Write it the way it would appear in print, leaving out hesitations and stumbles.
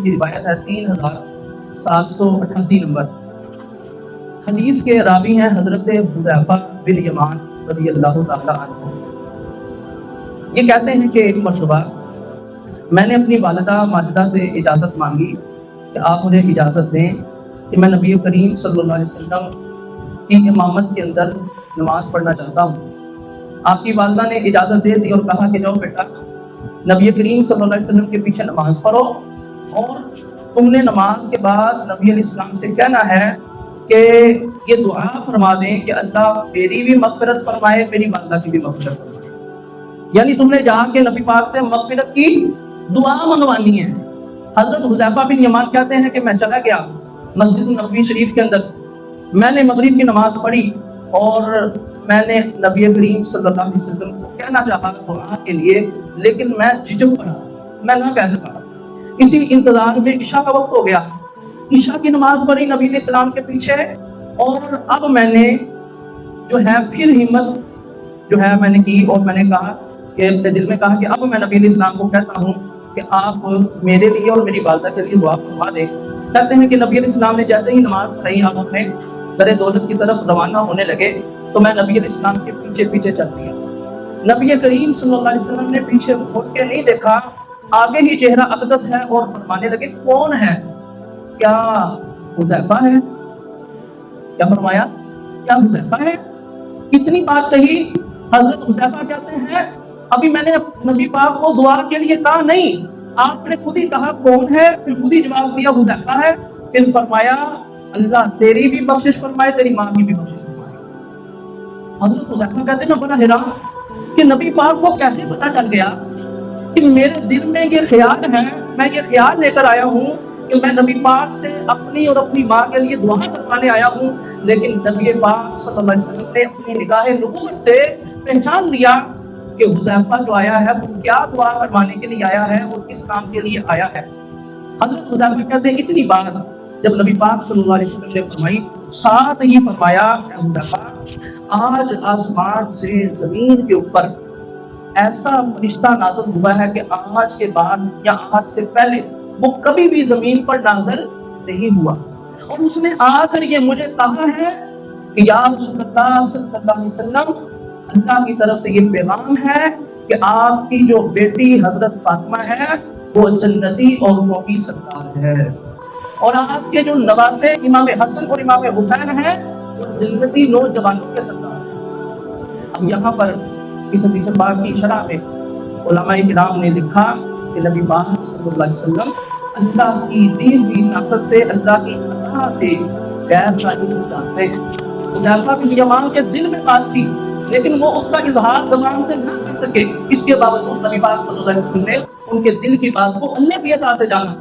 کی روایت ہے 3788 نمبر۔ حدیث کے راوی ہیں حضرت حذیفہ بن یمان رضی اللہ تعالیٰ عنہ۔ یہ کہتے ہیں کہ ایک مرتبہ میں نے اپنی والدہ ماجدہ سے اجازت مانگی کہ آپ مجھے اجازت دیں کہ میں نبی کریم صلی اللہ علیہ وسلم کی امامت کے اندر نماز پڑھنا چاہتا ہوں۔ آپ کی والدہ نے اجازت دے دی اور کہا کہ جاؤ بیٹا، نبی کریم صلی اللہ علیہ وسلم کے پیچھے نماز پڑھو، اور تم نے نماز کے بعد نبی علیہ السلام سے کہنا ہے کہ یہ دعا فرما دیں کہ اللہ میری بھی مغفرت فرمائے، میری والدہ کی بھی مغفرت فرمائے۔ یعنی تم نے جا کے نبی پاک سے مغفرت کی دعا منگوانی ہے۔ حضرت حذیفہ بن یمان کہتے ہیں کہ میں چلا گیا مسجد نبوی شریف کے اندر، میں نے مغرب کی نماز پڑھی اور میں نے نبی کریم صلی اللہ علیہ وسلم کو کہنا چاہا دعا کے لیے، لیکن میں جھجک پڑا، میں نہ کہہ سکا۔ اسی انتظار میں عشاء کا وقت ہو گیا، عشاء کی نماز پڑھی نبی علیہ السلام کے پیچھے، اور اب میں نے جو ہے پھر ہمت جو ہے میں نے کی، اور میں نے کہا کہ اپنے دل میں کہا کہ اب میں نبی علیہ السلام کو کہتا ہوں کہ آپ میرے لیے اور میری والدہ کے لیے دعا فرما دیں۔ کہتے ہیں کہ نبی علیہ السلام نے جیسے ہی نماز پڑھی، آپ اپنے در دولت کی طرف روانہ ہونے لگے تو میں نبی علیہ السلام کے پیچھے پیچھے چل دیا۔ نبی کریم صلی اللہ علیہ وسلم نے پیچھے مڑ کے نہیں دیکھا، آگے ہی چہرہ اقدس ہے، اور فرمانے لگے کون ہے؟ کیا حذیفہ ہے؟ کیا فرمایا؟ کیا حذیفہ ہے؟ اتنی بات کہی، حضرت حذیفہ کہتے ہیں ابھی میں نے نبی پاک کو دعا کے لیے کہا نہیں، آپ نے خود ہی کہا کون ہے، پھر خود ہی جواب دیا حذیفہ ہے، پھر فرمایا اللہ تیری بھی بخشش فرمائے، تیری ماں کی بھی بخشش فرمائے۔ حضرت حذیفہ کہتے ہیں میں بڑا حیران کہ نبی پاک کو کیسے پتہ چل گیا کہ میرے دل میں یہ خیال ہے، میں یہ خیال لے کر آیا ہوں کہ میں نبی پاک سے اپنی اور اپنی ماں کے لیے دعا کروانے آیا ہوں، لیکن نبی پاک صلی اللہ علیہ وسلم نے اپنی نگاہ نبوت سے پہچان لیا کہ حذیفہ جو آیا ہے وہ کیا دعا کروانے کے لیے آیا ہے اور کس کام کے لیے آیا ہے۔ حضرت حذیفہ کہتے ہیں اتنی بات جب نبی پاک صلی اللہ علیہ وسلم نے فرمائی، ساتھ ہی فرمایا اے حذیفہ، آج آسمان سے زمین کے اوپر ایسا فرشتہ نازل ہوا ہے کہ آج کے بعد یا آج سے پہلے وہ کبھی بھی زمین پر نازل نہیں ہوا، اور اس نے آ کر یہ مجھے کہا ہے کہ یا رسول اللہ صلی اللہ علیہ وسلم، اللہ کی طرف سے یہ پیغام ہے کہ آپ کی جو بیٹی حضرت فاطمہ ہے وہ جنتی عورتوں کی سردار ہے، اور آپ کے جو نواسے امام حسن اور امام حسین ہیں وہ جنتی نوجوانوں کے سردار ہیں۔ اب یہاں پر اس حدیث پاک کی شرح میں علماء کرام نے لکھا کہ نبی پاک صلی اللہ علیہ وسلم اللہ کی دی ہوئی طاقت سے، اللہ کی عطا سے غیر شاہد ہو جاتے ہیں۔ حذیفہ بن یمان کے دل میں بات تھی، لیکن وہ اس کا اظہار زبان سے نہ کر سکے، اس کے باوجود نبی پاک صلی اللہ علیہ وسلم نے ان کے دل کی بات کو اللہ کی عطا سے جانا۔